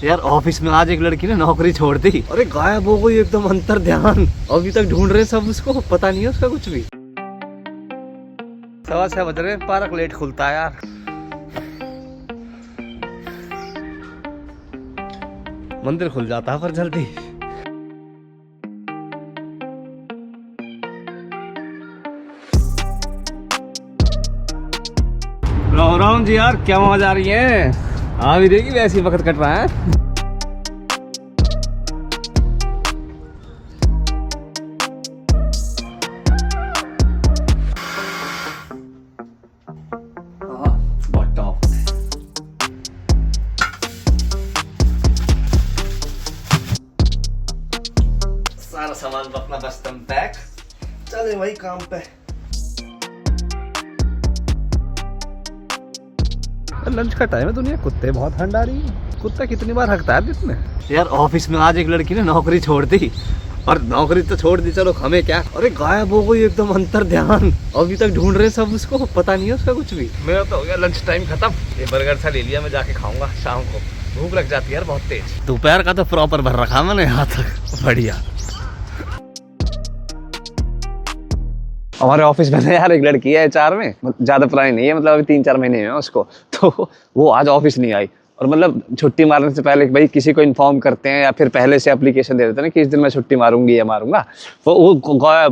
यार ऑफिस में आज एक लड़की ने नौकरी छोड़ दी। अरे गायब हो गई एकदम, अंतर ध्यान। अभी तक ढूंढ रहे सब उसको, पता नहीं है उसका कुछ भी। 6:15 बज रहे, पार्क लेट खुलता है यार। मंदिर खुल जाता है पर जल्दी। राम जी यार, क्या मजा आ रही है। हाँ भी देखी वैसे ही वक्त कट रहा है। बहुत टॉप। सारा सामान अपना बस्ता में पैक, चले वही काम पे। लंच का टाइम है, दुनिया कुत्ते बहुत ठंड आ रही है। कुत्ता कितनी बार हकता है दिन में। यार ऑफिस में आज एक लड़की ने नौकरी छोड़ दी। और नौकरी तो छोड़ दी, चलो हमें क्या। अरे गायब हो गई एकदम, अंतर ध्यान। अभी तक ढूंढ रहे सब उसको, पता नहीं है उसका कुछ भी। मेरा तो हो गया लंच टाइम खत्म। ये बर्गर सा ले लिया, मैं जाके खाऊंगा शाम को। भूख लग जाती है यार बहुत तेज। दोपहर का तो प्रॉपर भर रखा मैंने यहाँ तक, बढ़िया। हमारे ऑफिस में यार एक लड़की है HR में, ज्यादा पुरानी नहीं है, मतलब अभी 3-4 महीने हैं उसको। तो वो आज ऑफिस नहीं आई। और मतलब छुट्टी मारने से पहले भाई किसी को इन्फॉर्म करते हैं या फिर पहले से एप्लीकेशन दे देते हैं ना कि इस दिन मैं छुट्टी मारूंगी या मारूंगा। वो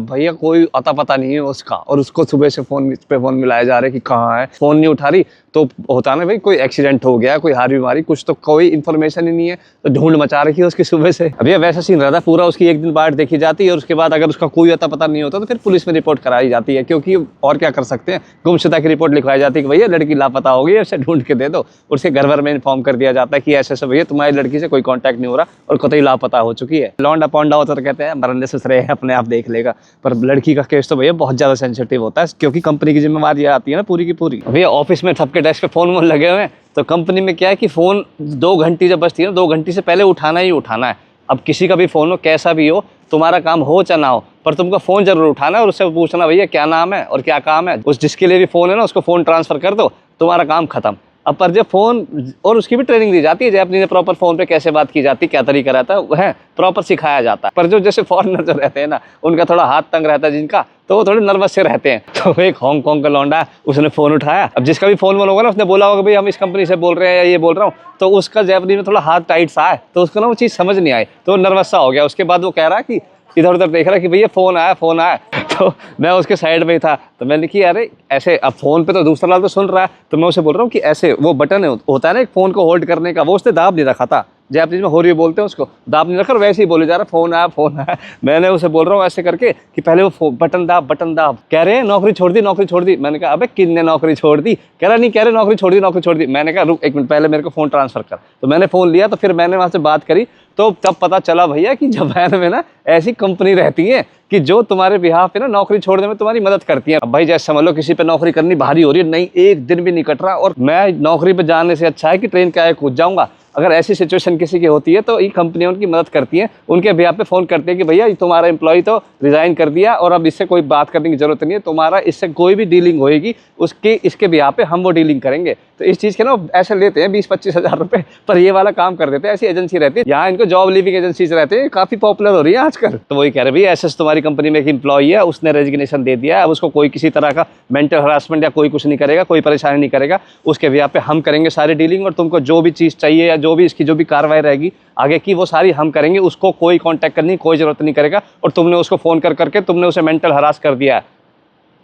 भैया कोई अता पता नहीं है उसका। और उसको सुबह से फोन मिलाया जा रहा है कि कहाँ है, फोन नहीं उठा रही। तो होता ना भाई, कोई एक्सीडेंट हो गया, कोई हार बीमारी, कुछ तो कोई इन्फॉर्मेशन ही नहीं है। तो ढूंढ मचा रखी है उसकी सुबह से। अभी वैसा सीन रहता है पूरा, उसकी एक दिन बाट देखी जाती है और उसके बाद अगर उसका कोई अता पता नहीं होता तो फिर पुलिस में रिपोर्ट कराई जाती है। क्योंकि और क्या कर सकते हैं, गुमशुदा की रिपोर्ट लिखवाई जाती है कि भैया लड़की लापता हो गई है, उसे ढूंढ के दे दो। उसके घर भर में इन्फॉर्म कर दिया जाता है कि ऐसे भैया तुम्हारी लड़की से कोई कॉन्टैक्ट नहीं हो रहा और कतई लापता हो चुकी है। लौंडा पौंडा होता तो कहते हैं मरने से रहे अपने आप देख लेगा। पर लड़की का केस तो भैया बहुत ज्यादा सेंसिटिव होता है, क्योंकि कंपनी की जिम्मेवारी आती है ना पूरी की पूरी। भैया ऑफिस में सबके डेस्क पे फोन लगे हुए हैं। तो कंपनी में क्या है कि फोन 2 घंटी जब बजती है ना, 2 घंटी से पहले उठाना ही उठाना है। अब किसी का भी फोन हो, कैसा भी हो, तुम्हारा काम हो चाहे ना हो, पर तुमको फोन जरूर उठाना है और उससे पूछना भैया क्या नाम है और क्या काम है। उस जिसके लिए भी फोन है ना, उसको फोन ट्रांसफर कर दो, तुम्हारा काम खत्म। अब पर जब फोन, और उसकी भी ट्रेनिंग दी जाती है, जैपनीज प्रॉपर फोन पे कैसे बात की जाती है, क्या तरीका रहता है, वह प्रॉपर सिखाया जाता है। पर जो जैसे फॉरेनर जो रहते हैं ना, उनका थोड़ा हाथ तंग रहता है जिनका, तो वो थोड़े नर्वस से रहते हैं। तो एक हांगकांग का लौंडा, उसने फोन उठाया। अब जिसका भी फोन होगा ना, उसने बोला होगा भाई हम इस कंपनी से बोल रहे हैं या ये बोल रहा हूँ, तो उसका जैपनीज में थोड़ा हाथ टाइट सा है, तो उसको ना वो चीज़ समझ नहीं आई, तो नर्वस सा हो गया। उसके बाद वो कह रहा है कि इधर उधर देख रहा है कि भैया फोन आया फोन आया। तो मैं उसके साइड में ही था, तो मैंने कि अरे ऐसे, अब फोन पे तो दूसरा लाल तो सुन रहा है, तो मैं उसे बोल रहा हूँ कि ऐसे वो बटन होता है ना एक फोन को होल्ड करने का, वो उसने दाब नहीं रखा था। जैपनीज में होरी बोलते हैं उसको, दाब नहीं रखा, वैसे ही बोले जा रहा फोन आया फोन आया। मैंने उसे बोल रहा हूँ ऐसे करके कि पहले वो बटन दाब। कह रहे हैं नौकरी छोड़ दी नौकरी छोड़ दी। मैंने कहा अबे किसने नौकरी छोड़ दी। कह रहा नहीं, कह रहे नौकरी छोड़ दी नौकरी छोड़ दी। मैंने कहा रुक 1 मिनट, पहले मेरे को फोन ट्रांसफर कर। तो मैंने फोन लिया, तो फिर मैंने वहां से बात करी, तो तब पता चला भैया कि जापान में ना ऐसी कंपनी रहती है कि जो तुम्हारे बिहाफ पे ना नौकरी छोड़ने में तुम्हारी मदद करती है। अब भाई जैसे समझ लो किसी पे नौकरी करनी भारी हो रही है, नहीं एक दिन भी नहीं कट रहा, और मैं नौकरी पे जाने से अच्छा है कि ट्रेन के आगे कूद जाऊंगा। अगर ऐसी सिचुएशन किसी की होती है तो ये कंपनियां उनकी मदद करती हैं, उनके बिहाफ पे फोन करते हैं कि भैया तुम्हारा एम्प्लॉय तो रिजाइन कर दिया और अब इससे कोई बात करने की जरूरत नहीं है, तुम्हारा इससे कोई भी डीलिंग होएगी उसके इसके बिहाफ पे हम वो डीलिंग करेंगे। तो इस चीज़ के ना ऐसे लेते हैं 20-25 हज़ार रुपये, पर ये वाला काम कर देते हैं। ऐसी एजेंसी रहती है यहाँ, इनको जॉब लिविंग एजेंसीज रहते हैं, काफ़ी पॉपुलर हो रही है आजकल। तो वही कह रहे भैया ऐसे तुम्हारी कंपनी में एक एम्प्लॉय है, उसने रेजिग्नेशन दे दिया है, अब उसको कोई किसी तरह का मेंटल हरासमेंट या कोई कुछ नहीं करेगा, कोई परेशानी नहीं करेगा, उसके बिहाफ पे हम करेंगे सारी डीलिंग, और तुमको जो भी चीज़ चाहिए या जो भी इसकी जो भी कार्रवाई रहेगी आगे की, वो सारी हम करेंगे। उसको कोई कांटेक्ट करने की कोई जरूरत नहीं करेगा, और तुमने उसको फ़ोन करके तुमने उसे मेंटल हरास कर दिया है।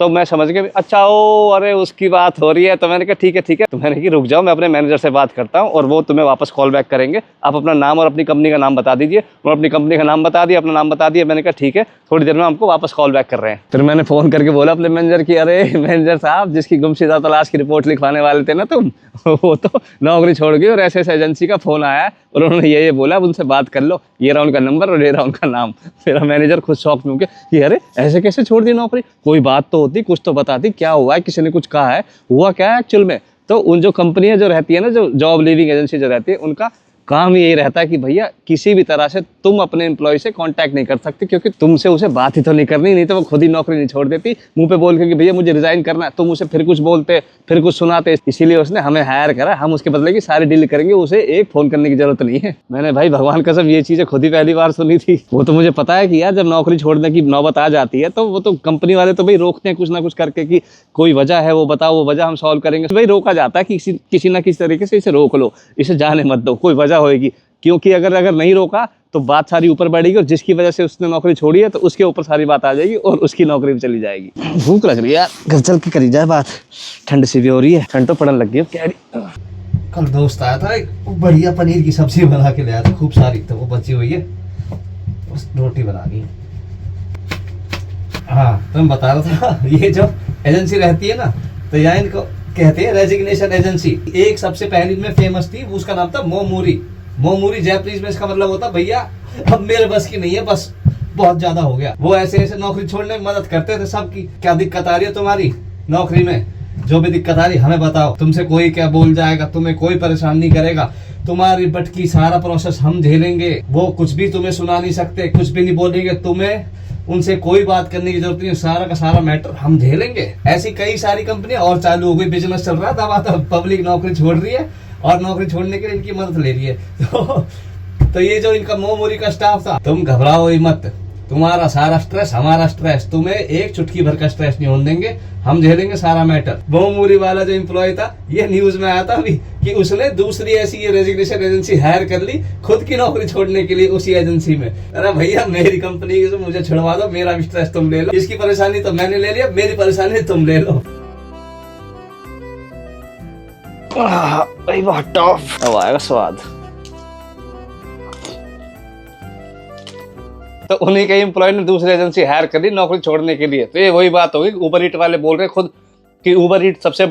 तो मैं समझ गया, अच्छा ओ अरे उसकी बात हो रही है। तो मैंने कहा ठीक है। तो मैंने कहा रुक जाओ, मैं अपने मैनेजर से बात करता हूँ और वो तुम्हें वापस कॉल बैक करेंगे। आप अपना नाम और अपनी कंपनी का नाम बता दीजिए। और अपनी कंपनी का नाम बता दिया, अपना नाम बता दिया। मैंने कहा ठीक है, थोड़ी देर में हमको वापस कॉल बैक कर रहे हैं। फिर मैंने फ़ोन करके बोला अपने मैनेजर की, अरे मैनेजर साहब जिसकी गुमशुदा तलाश की रिपोर्ट लिखवाने वाले थे ना तुम, वो तो नौकरी छोड़ गई और ऐसे एजेंसी का फ़ोन आया है और उन्होंने ये बोला उनसे बात कर लो, ये रहा उनका नंबर और ये रहा उनका नाम। मेरा मैनेजर खुद शौक में हो गया कि अरे ऐसे कैसे छोड़ दी नौकरी, कोई बात तो होती, कुछ तो बताती, क्या हुआ है, किसी ने कुछ कहा है, हुआ क्या है एक्चुअल में। तो उन जो कंपनियां जो रहती है ना, जो जॉब लिविंग एजेंसी जो रहती है, उनका काम ही यही रहता है कि भैया किसी भी तरह से तुम अपने एम्प्लॉय से कांटेक्ट नहीं कर सकते, क्योंकि तुमसे उसे बात ही तो नहीं करनी, नहीं तो वो खुद ही नौकरी नहीं छोड़ देती मुंह पे बोल के कि भैया मुझे रिजाइन करना है। तुम उसे फिर कुछ बोलते फिर कुछ सुनाते, इसीलिए उसने हमें हायर करा, हम उसके बदले की सारी डील करेंगे, उसे एक फोन करने की जरूरत नहीं है। मैंने भाई भगवान कसम ये चीजें खुद ही पहली बार सुनी थी। वो तो मुझे पता है कि यार जब नौकरी छोड़ने की नौबत आ जाती है तो वो तो कंपनी वाले तो भाई रोकते हैं कुछ ना कुछ करके कि कोई वजह है वो बताओ, वो वजह हम सॉल्व करेंगे। तो भाई रोका जाता है कि किसी ना किसी तरीके से इसे रोक लो, इसे जाने मत दो, कोई वजह होगी। क्योंकि अगर नहीं रोका तो बात सारी ऊपर बढ़ेगी और जिसकी वजह से उसने नौकरी छोड़ी है तो उसके ऊपर सारी बात आ जाएगी और उसकी नौकरी भी चली जाएगी। भूख लग रही है यार, घर चल के करी जाए बात, ठंड सी भी हो रही है, ठंड तो पड़ने लग गई है। कल दोस्त आया था, एक बढ़िया पनीर की सब्जी बना के ले आया था, खूब सारी, तो वो बची हुई है, बस रोटी बना दी। हाँ तो मैं बता रहा था, ये जो एजेंसी रहती है ना, तो यहाँ इनको कहते हैं रेजिग्नेशन एजेंसी। एक सबसे पहली में फेमस थी, उसका नाम था मोमोरी। मोमोरी जैपनीज में इसका मतलब होता भैया अब मेरे बस की नहीं है, बस बहुत ज्यादा हो गया। वो ऐसे ऐसे नौकरी छोड़ने में मदद करते थे सबकी। क्या दिक्कत आ रही है तुम्हारी नौकरी में, जो भी दिक्कत आ रही हमें बताओ, तुमसे कोई क्या बोल जाएगा, तुम्हें कोई परेशान नहीं करेगा, तुम्हारी बटकी सारा प्रोसेस हम झेलेंगे। वो कुछ भी तुम्हें सुना नहीं सकते, कुछ भी नहीं बोलेंगे, तुम्हें उनसे कोई बात करने की जरूरत नहीं, सारा का सारा मैटर हम झेलेंगे। ऐसी कई सारी कंपनियां और चालू हो गई, बिजनेस चल रहा था, तो पब्लिक नौकरी छोड़ रही है और नौकरी छोड़ने के लिए इनकी मदद ले रही है। तो ये जो इनका मोमोरी का स्टाफ था, तुम घबराओ ही मत, तुम्हारा सारा स्ट्रेस हमारा स्ट्रेस, तुम्हें एक चुटकी भर का स्ट्रेस नहीं होने देंगे, हम झेलेंगे सारा मैटर। मोमोरी वाला जो एम्प्लॉय था, ये न्यूज में आया था अभी कि उसने दूसरी ऐसी ये रेजिग्नेशन एजेंसी हायर कर ली खुद की नौकरी छोड़ने के लिए उसी एजेंसी में। अरे भैया मेरी कंपनी से मुझे छुड़वा दो, मेरा भी स्ट्रेस तुम ले लो, इसकी परेशानी तो मैंने ले लिया, मेरी परेशानी तुम ले लो। बहुत टफ, अब आएगा स्वाद। तो उन्हीं के एम्प्लॉय ने दूसरी एजेंसी हायर कर ली नौकरी छोड़ने के लिए। तो ये वही बात होगी, उबर ईट वाले बोल रहे खुद कि उबर ईट सबसे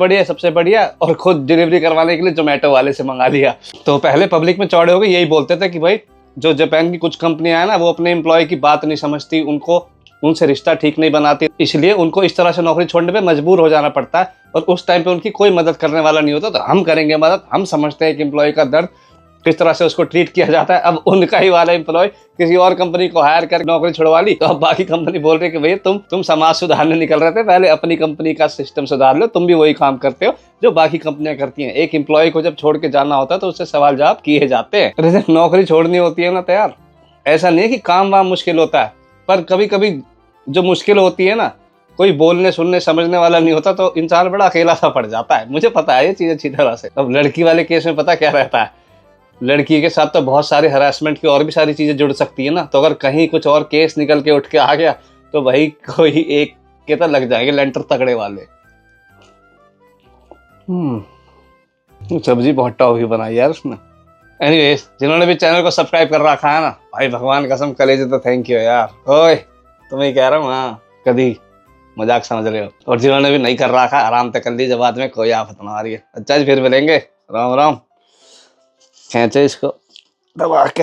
बढ़िया, और खुद डिलीवरी करवाने के लिए जोमेटो वाले से मंगा लिया। तो पहले पब्लिक में चौड़े हो गए, यही बोलते थे कि भाई जो जापान की कुछ कंपनियां हैं ना, वो अपने एम्प्लॉय की बात नहीं समझती, उनको उनसे रिश्ता ठीक नहीं बनाती, इसलिए उनको इस तरह से नौकरी छोड़ने पे मजबूर हो जाना पड़ता है और उस टाइम पे उनकी कोई मदद करने वाला नहीं होता। तो हम करेंगे मदद, हम समझते हैं कि एम्प्लॉय का दर्द किस तरह से उसको ट्रीट किया जाता है। अब उनका ही वाला एम्प्लॉय किसी और कंपनी को हायर कर नौकरी छुड़वा ली, तो अब बाकी कंपनी बोल रही है कि भैया तुम समाज सुधारने निकल रहे थे, पहले अपनी कंपनी का सिस्टम सुधार लो, तुम भी वही काम करते हो जो बाकी कंपनियां करती हैं। एक एम्प्लॉय को जब छोड़ के जाना होता है तो उससे सवाल जवाब किए जाते हैं। अरे जब नौकरी छोड़नी होती है ना, तो यार ऐसा नहीं है कि काम वाम मुश्किल होता है, पर कभी कभी जो मुश्किल होती है ना, कोई बोलने सुनने समझने वाला नहीं होता, तो इंसान बड़ा अकेला सा पड़ जाता है। मुझे पता है ये चीज अच्छी तरह से। अब लड़की वाले केस में पता क्या रहता है, लड़की के साथ तो बहुत सारे हरासमेंट की और भी सारी चीजें जुड़ सकती है ना। तो अगर कहीं कुछ और केस निकल के उठ के आ गया तो भाई कोई एक के तो लग जाएंगे लेंटर तगड़े वाले। सब्जी बहुत टॉप ही बनाई यार उसने। एनीवेज, जिन्होंने भी चैनल को सब्सक्राइब कर रखा है ना, भाई भगवान कसम कलेजे तो थैंक यू यार। ओए तुम्हें कह रहा हूँ, हाँ कभी मजाक समझ रहे हो। और जिन्होंने भी नहीं कर रखा आराम से कर लीजिए, बाद में कोई आफत ना आ रही है। अच्छा जी फिर मिलेंगे, राम राम। खींचे इसको दबा के।